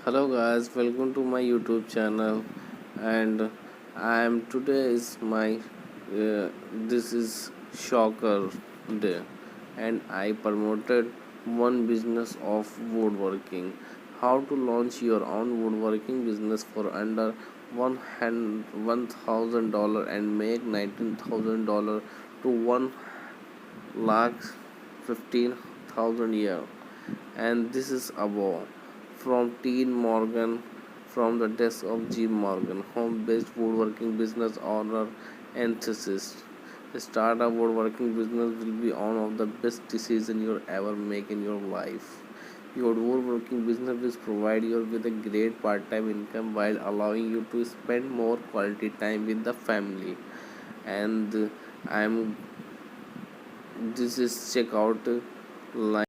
Hello guys, welcome to my YouTube channel, and I am today is my this is shocker day, and I promoted one business of woodworking. How to launch your own woodworking business for under $1,000 and make $19,000 to 1,15,000 year. And this is above from Teen Morgan from the desk of Jim Morgan, home-based woodworking business owner enthusiast. Start a woodworking business will be one of the best decisions you'll ever make in your life. Your woodworking business will provide you with a great part-time income while allowing you to spend more quality time with the family. And I'm this is check out line